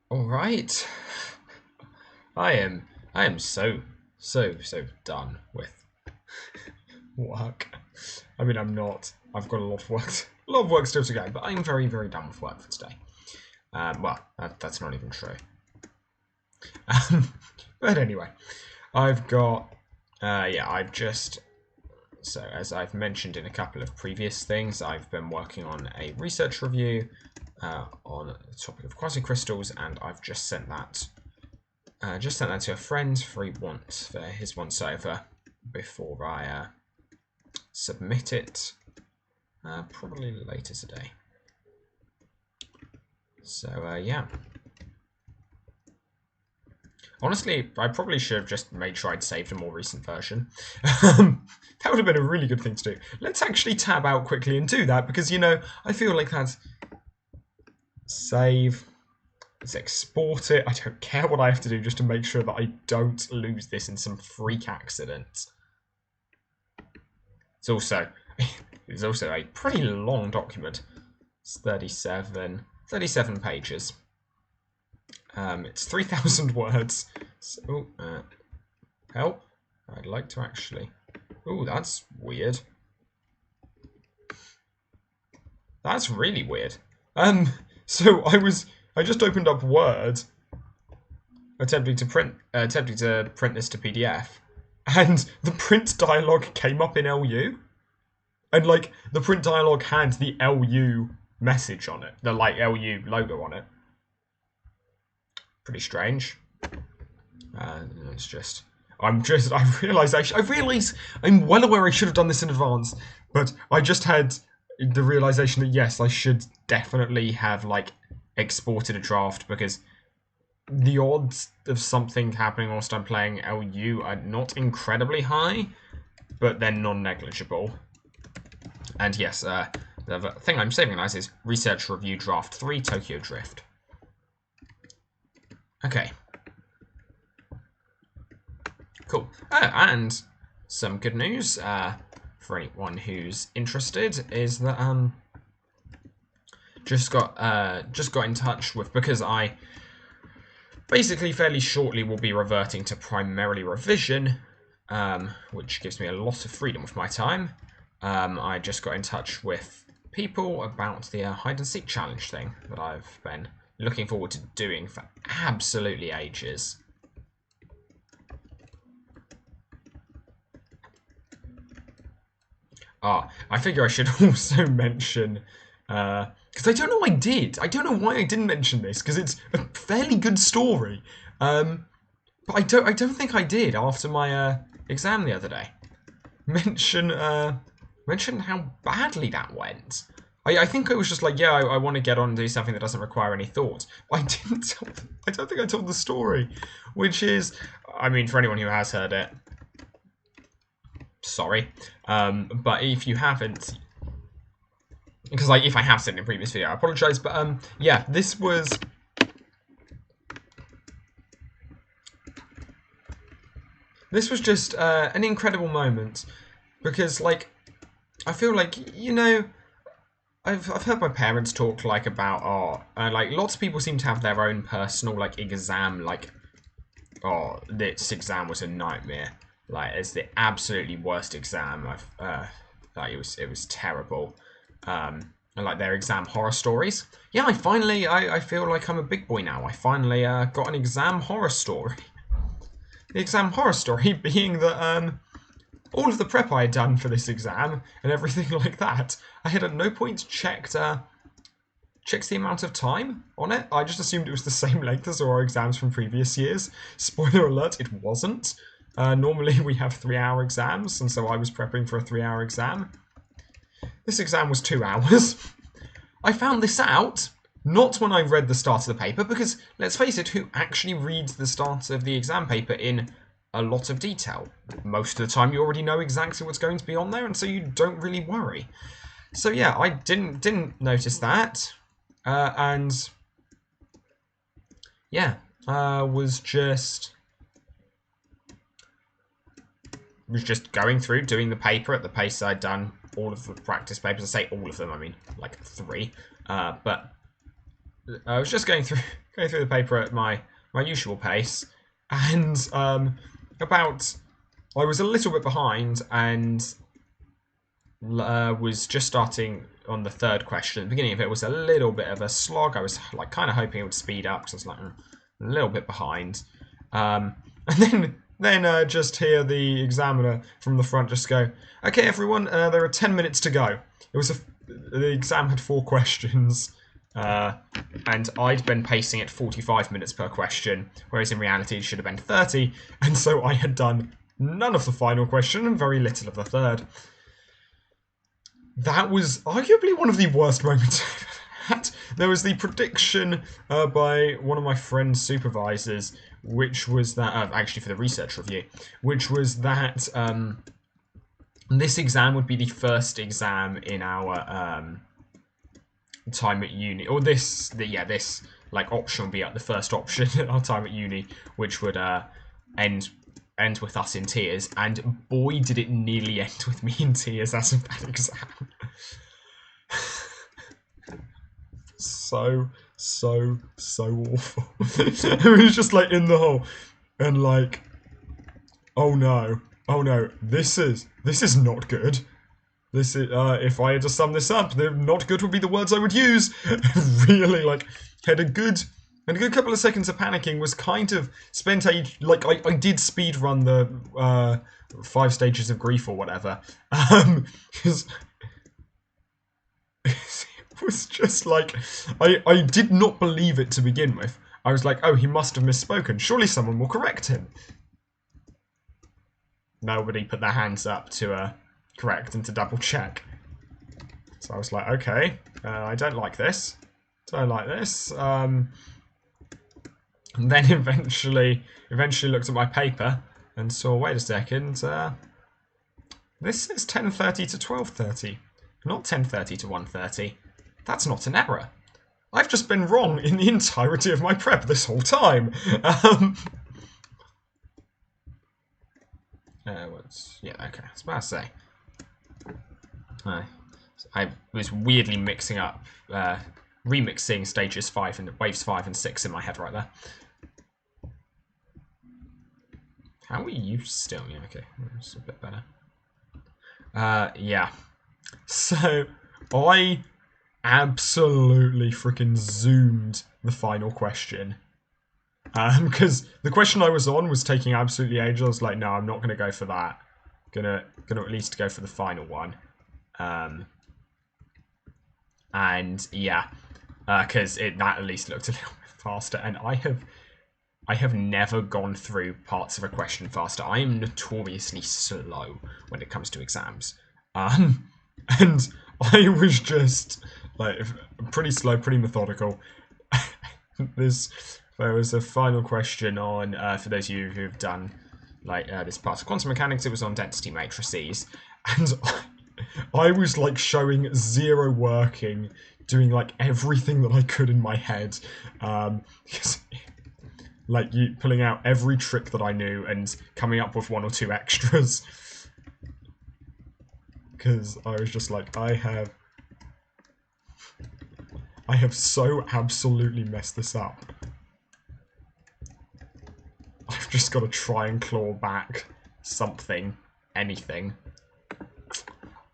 All right. I am so done with work. I mean, I'm not. I've got a lot of work, a lot of work still to go, but I'm very done with work for today. Well, that's not even true. But anyway, I've got. Yeah, I've just. So, as I've mentioned in a couple of previous things, I've been working on a research review on the topic of quasicrystals, and I've just sent that to a friend for his once over before I submit it, probably later today. So yeah. Honestly, I probably should have just made sure I'd saved a more recent version. That would have been a really good thing to do. Let's actually tab out quickly and do that, because, you know, I feel like that's... Save. Let's export it. I don't care what I have to do just to make sure that I don't lose this in some freak accident. It's also a pretty long document. It's 37 pages. It's 3,000 words. So, help. I'd like to actually... Oh, that's weird. That's really weird. So I just opened up Word, attempting to print this to PDF, and the print dialog came up in LU, and like the print dialog had the LU message on it, the like LU logo on it. Pretty strange. It's just. I realise I'm well aware I should have done this in advance, but I just had the realization that yes, I should definitely have like exported a draft, because the odds of something happening whilst I'm playing LU are not incredibly high, but they're non-negligible. And yes, the thing I'm saving as is Research Review Draft 3 Tokyo Drift. Okay. Cool. And some good news for anyone who's interested is that just got in touch with, because I basically fairly shortly will be reverting to primarily revision, which gives me a lot of freedom with my time. I just got in touch with people about the hide and seek challenge thing that I've been looking forward to doing for absolutely ages. I figure I should also mention, because I don't know I did. I don't know why I didn't mention this, because it's a fairly good story. But I don't think I did after my exam the other day. Mention how badly that went. I think I was just like, yeah, I want to get on and do something that doesn't require any thought. But I don't think I told the story, which is, I mean, for anyone who has heard it, sorry, but if you haven't, because like if I have said it in a previous video, I apologize, but yeah, this was just an incredible moment, because like I feel like, you know, I've heard my parents talk like about like lots of people seem to have their own personal like exam, like, oh, this exam was a nightmare. Like, it's the absolutely worst exam like it was terrible. And like their exam horror stories. Yeah, I feel like I'm a big boy now. I finally got an exam horror story. The exam horror story being that all of the prep I had done for this exam and everything like that, I had at no point checked the amount of time on it. I just assumed it was the same length as our exams from previous years. Spoiler alert, it wasn't. Normally we have 3-hour exams, and so I was prepping for a 3-hour exam. This exam was 2 hours. I found this out not when I read the start of the paper, because let's face it, who actually reads the start of the exam paper in a lot of detail? Most of the time you already know exactly what's going to be on there, and so you don't really worry. So yeah, I didn't notice that, and yeah, was just going through doing the paper at the pace I'd done all of the practice papers. I say all of them, I mean like 3, but I was just going through the paper at my usual pace, and about I was a little bit behind and was just starting on the third question. At the beginning of it was a little bit of a slog. I was like kind of hoping it would speed up because I was like a little bit behind. And then just hear the examiner from the front just go, "Okay, everyone, there are 10 minutes to go." It was the exam had 4 questions. And I'd been pacing at 45 minutes per question, whereas in reality it should have been 30, and so I had done none of the final question and very little of the third. That was arguably one of the worst moments I've ever had. There was the prediction by one of my friend's supervisors, which was that, actually for the research review, which was that this exam would be the first exam in our time at uni, or this like option would be the first option at our time at uni, which would end with us in tears, and boy did it nearly end with me in tears as of that exam. so awful. It was just like in the hole and like, oh no, this is not good. This is, if I had to sum this up, the not good would be the words I would use. Really, like, had a good couple of seconds of panicking, was kind of spent I did speed run the 5 stages of grief or whatever. Because it was just like, I did not believe it to begin with. I was like, oh, he must have misspoken. Surely someone will correct him. Nobody put their hands up to, correct and to double check. So I was like, okay, I don't like this. And then eventually looked at my paper and saw, wait a second, this is 10:30 to 12:30, not 10:30 to 1:30. That's not an error. I've just been wrong in the entirety of my prep this whole time. Yeah, okay, I was about to say. I was weirdly mixing up, remixing stages 5 and waves 5 and 6 in my head right there. How are you still? Yeah, okay, that's a bit better. Yeah. So, I absolutely freaking zoomed the final question. Because the question I was on was taking absolutely ages. I was like, no, I'm not going to go for that. Gonna at least go for the final one. And yeah, because that at least looked a little bit faster. And I have never gone through parts of a question faster. I am notoriously slow when it comes to exams. And I was just like pretty slow, pretty methodical. There was a final question on, for those of you who've done like this part of quantum mechanics, it was on density matrices, and I was like showing zero working, doing like everything that I could in my head, because like pulling out every trick that I knew and coming up with 1 or 2 extras, because I was just like, I have so absolutely messed this up. I've just got to try and claw back something, anything. I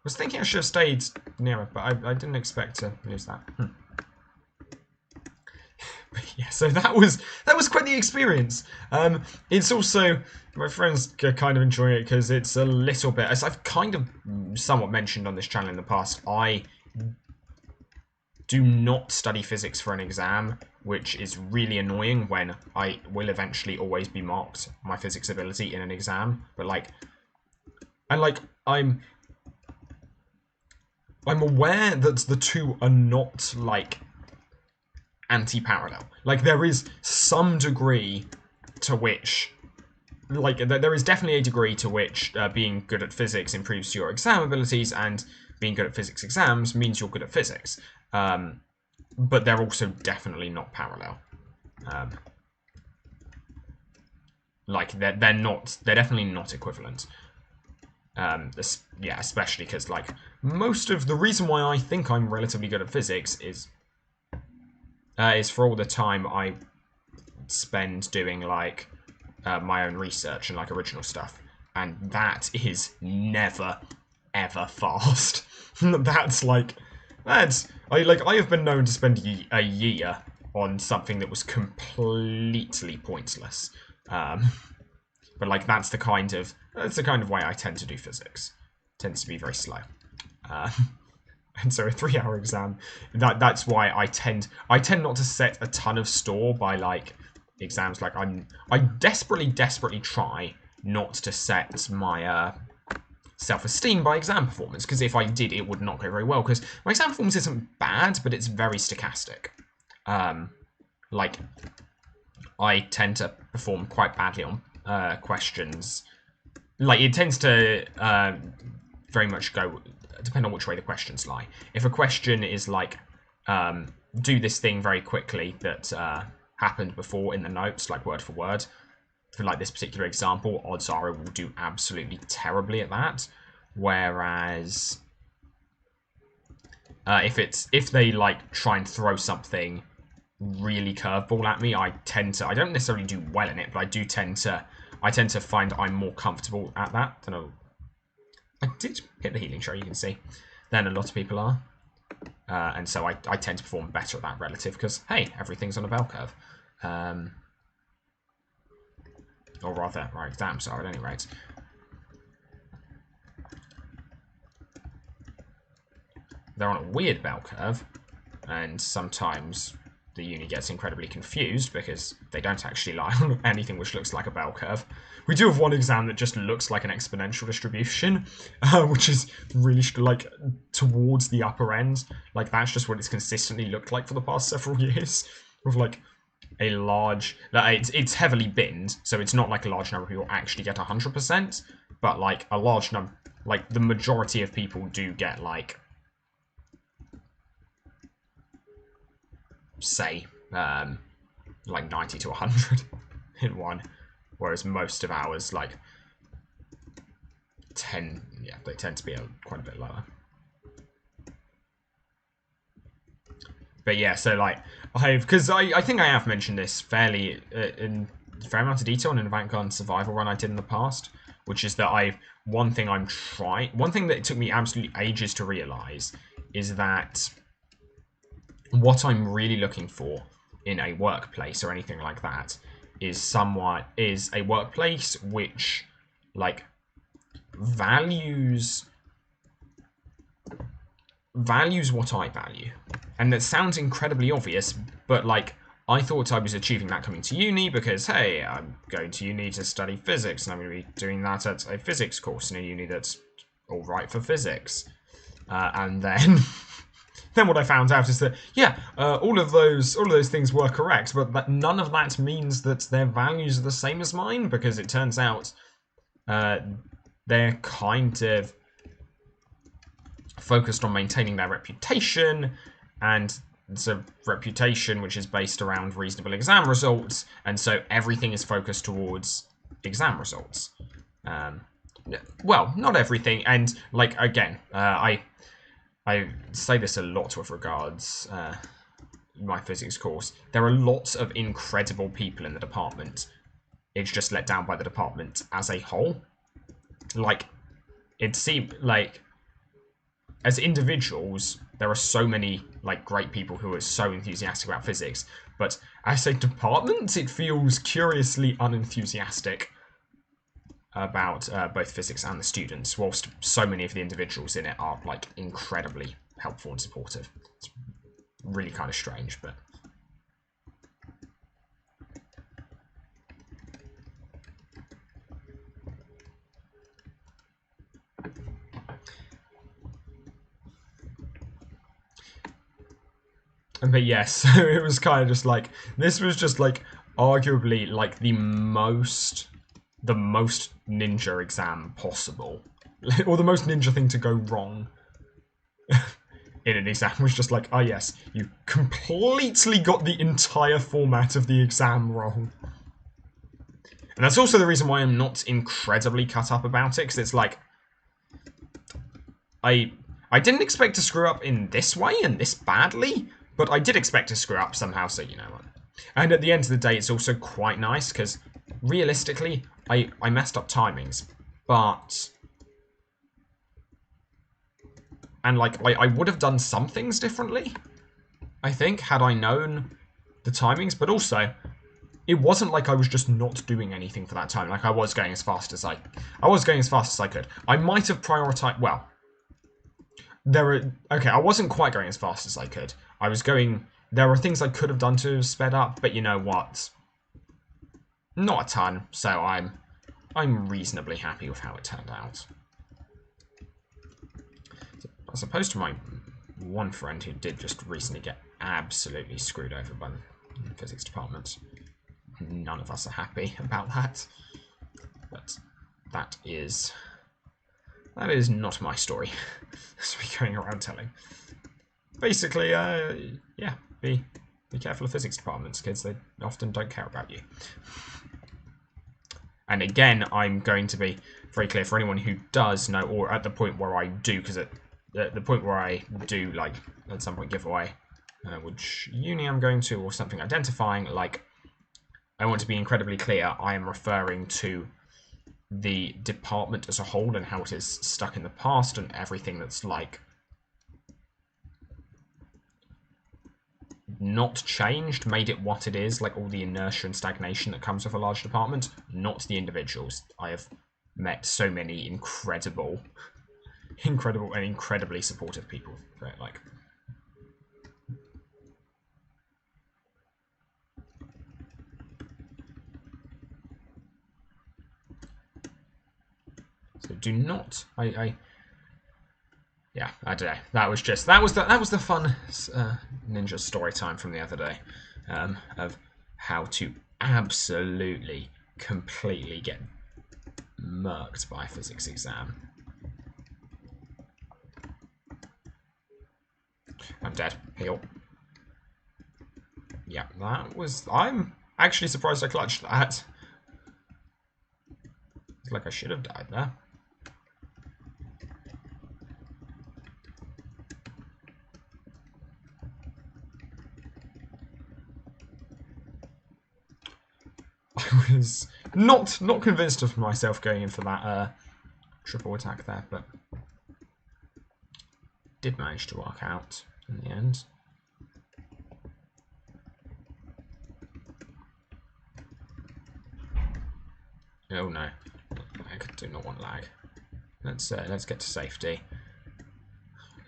was thinking I should have stayed near it, but I didn't expect to lose that. But yeah, so that was quite the experience. It's also, my friends are kind of enjoying it because it's a little bit, as I've kind of somewhat mentioned on this channel in the past, I do not study physics for an exam, which is really annoying when I will eventually always be marked my physics ability in an exam. But like, I'm aware that the two are not like anti-parallel. Like, there is some degree to which, like, there is definitely a degree to which being good at physics improves your exam abilities, and being good at physics exams means you're good at physics. But they're also definitely not parallel. Like, they're definitely not equivalent. Yeah, especially because, like, most of the reason why I think I'm relatively good at physics is is for all the time I spend doing like my own research and like original stuff, and that is never ever fast. That's like I have been known to spend a year on something that was completely pointless. But like that's the kind of way I tend to do physics. It tends to be very slow. And so a 3-hour exam, that's why I tend not to set a ton of store by like exams. Like I desperately try not to set my self-esteem by exam performance, because if I did, it would not go very well, because my exam performance isn't bad, but it's very stochastic. Like I tend to perform quite badly on questions. Like it tends to very much go depend on which way the questions lie. If a question is like do this thing very quickly that happened before in the notes, like word for word, for like this particular example, odds are I will do absolutely terribly at that. Whereas if they like try and throw something really curveball at me, I don't necessarily do well in it, but I tend to find I'm more comfortable at that than I did hit the healing shot, you can see, than a lot of people are. And so I tend to perform better at that relative, because, hey, everything's on a bell curve. Or rather, our exams are at any rate. They're on a weird bell curve, and sometimes the uni gets incredibly confused because they don't actually lie on anything which looks like a bell curve. We do have one exam that just looks like an exponential distribution, which is really like towards the upper end. Like that's just what it's consistently looked like for the past several years, with like a large. It's heavily binned, so it's not like a large number of people actually get 100%, but like a large number, like the majority of people do get like, say, like 90 to 100 in one, whereas most of ours like they tend to be quite a bit lower. But yeah, so like because I think I have mentioned this fairly in a fair amount of detail in an Vanguard survival run I did in the past, which is that one thing that it took me absolutely ages to realize is that what I'm really looking for in a workplace or anything like that is a workplace which like values what I value. And that sounds incredibly obvious, but like I thought I was achieving that coming to uni because, hey, I'm going to uni to study physics and I'm going to be doing that at a physics course in a uni that's all right for physics. And then then what I found out is that, yeah, all of those things were correct, but that none of that means that their values are the same as mine, because it turns out they're kind of focused on maintaining their reputation, and it's a reputation which is based around reasonable exam results, and so everything is focused towards exam results. Well, not everything, and like again, I say this a lot with regards my physics course. There are lots of incredible people in the department. It's just let down by the department as a whole. Like, it seems like as individuals, there are so many like great people who are so enthusiastic about physics, but as a department, it feels curiously unenthusiastic about both physics and the students, whilst so many of the individuals in it are like incredibly helpful and supportive. It's really kind of strange, but yes, so it was kind of just like, this was just like arguably like the most ninja exam possible, or the most ninja thing to go wrong in an exam was just like, oh yes, you completely got the entire format of the exam wrong. And that's also the reason why I'm not incredibly cut up about it, because it's like, I didn't expect to screw up in this way and this badly, But I did expect to screw up somehow, so you know what. And at the end of the day, it's also quite nice, because realistically, I messed up timings. But... And, like, I would have done some things differently, I think, had I known the timings. But also, it wasn't like I was just not doing anything for that time. Like, I was going as fast as I could. I might have prioritized... Well, okay, I wasn't quite going as fast as I could. I was going... There are things I could have done to sped up, but you know what? Not a ton, so I'm reasonably happy with how it turned out. As opposed to my one friend who did just recently get absolutely screwed over by the physics department. None of us are happy about that. But that is not my story. As we're going around telling. Basically, yeah, be careful of physics departments, kids. They often don't care about you. And again, I'm going to be very clear for anyone who does know, or at the point where I do, because at the point where I do, like, at some point give away which uni I'm going to, or something identifying, like, I want to be incredibly clear, I am referring to the department as a whole and how it is stuck in the past and everything that's, like, not changed, made it what it is, like all the inertia and stagnation that comes with a large department, not the individuals. I have met so many incredible and incredibly supportive people for it, like. So do not, yeah, I don't know. That was the fun ninja story time from the other day, of how to absolutely, completely get murked by a physics exam. I'm dead. Heal. Yeah, that was... I'm actually surprised I clutched that. It's like I should have died there. I was not convinced of myself going in for that triple attack there, but did manage to work out in the end. Oh no, lag. Do not want lag. Let's get to safety.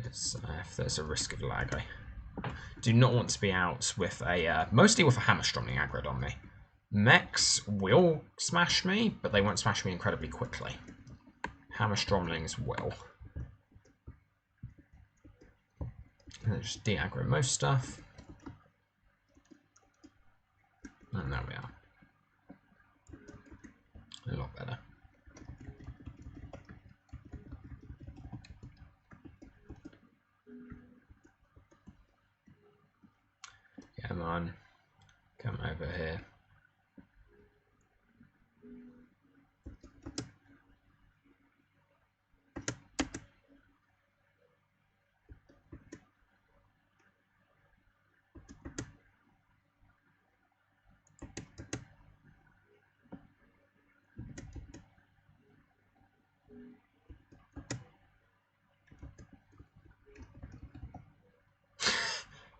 If there's a risk of lag, I do not want to be out with a mostly with a hammer-stroming aggro on me. Mechs will smash me, but they won't smash me incredibly quickly. Hammer-stromlings will. And just de-aggro most stuff. And there we are. A lot better. Come on. Come over here.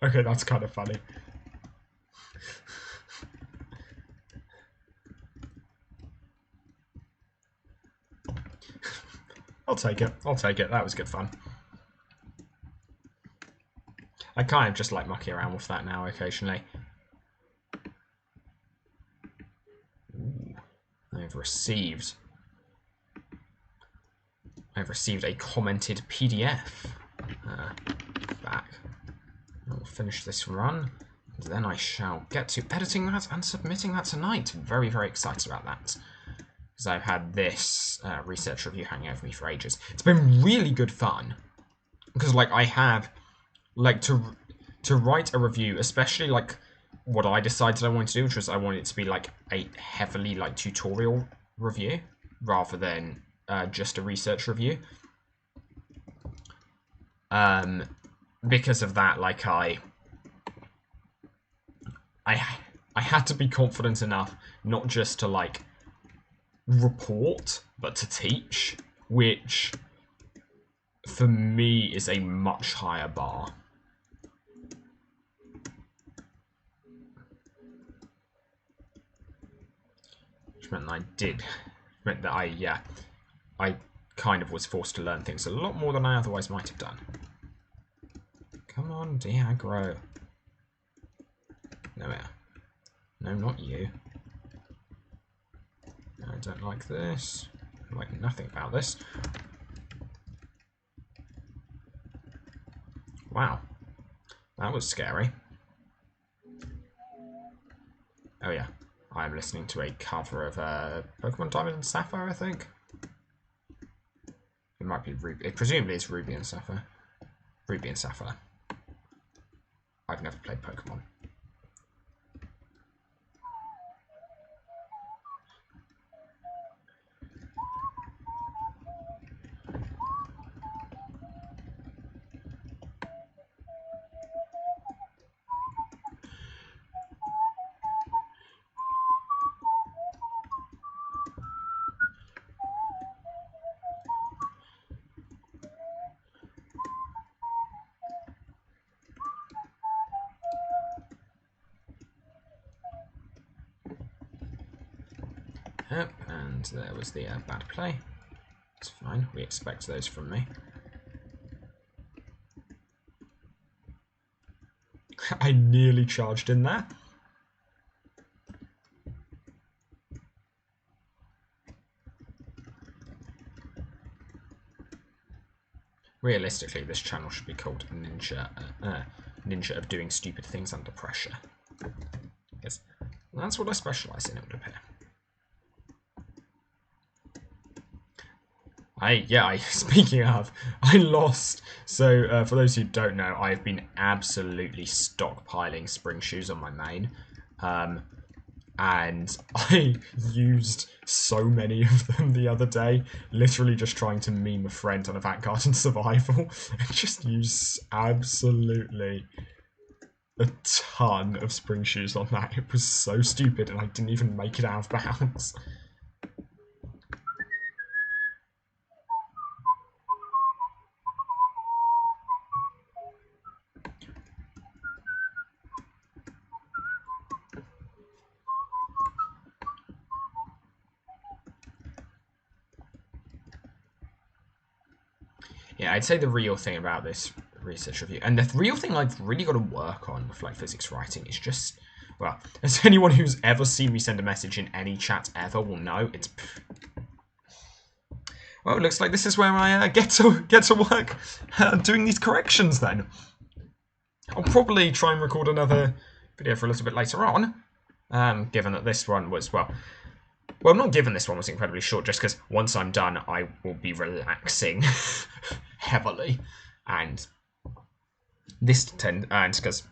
Okay, that's kind of funny. I'll take it. I'll take it. That was good fun. I kind of just like mucking around with that now occasionally. Ooh, I've received a commented PDF back. I will finish this run, and then I shall get to editing that and submitting that tonight. Very, very excited about that. Because I've had this research review hanging over me for ages. It's been really good fun. Because, like, I have, like, to write a review, especially, like, what I decided I wanted to do, which was I wanted it to be, like, a heavily, like, tutorial review, rather than just a research review. Because of that, like, I I had to be confident enough not just to like report, but to teach, which for me is a much higher bar. Which meant that I kind of was forced to learn things a lot more than I otherwise might have done. Come on, Diagro. No, no, not you. I don't like this. I like nothing about this. Wow. That was scary. Oh yeah. I'm listening to a cover of Pokemon Diamond and Sapphire, I think. It might be Ruby. It presumably is Ruby and Sapphire. Ruby and Sapphire. I've never played Pokemon. Yep, and there was the bad play. It's fine, we expect those from me. I nearly charged in there. Realistically, this channel should be called Ninja of Doing Stupid Things Under Pressure. Because that's what I specialise in, it would appear. Speaking of, I lost. So, for those who don't know, I've been absolutely stockpiling spring shoes on my main. And I used so many of them the other day, literally just trying to meme a friend on a Vanguard and Survival, and just used absolutely a ton of spring shoes on that. It was so stupid, and I didn't even make it out of bounds. Yeah, I'd say the real thing about this research review, and the real thing I've really got to work on with like physics writing is just, well, as anyone who's ever seen me send a message in any chat ever will know, it's. Well, it looks like this is where I get to work doing these corrections. Then I'll probably try and record another video for a little bit later on, given that this one was well, not given this one was incredibly short, just because once I'm done, I will be relaxing heavily, and because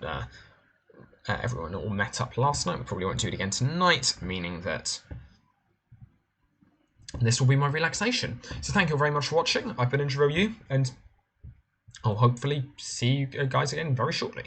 everyone all met up last night, we probably won't do it again tonight, meaning that this will be my relaxation. So thank you very much for watching. I've been Ninja, and I'll hopefully see you guys again very shortly.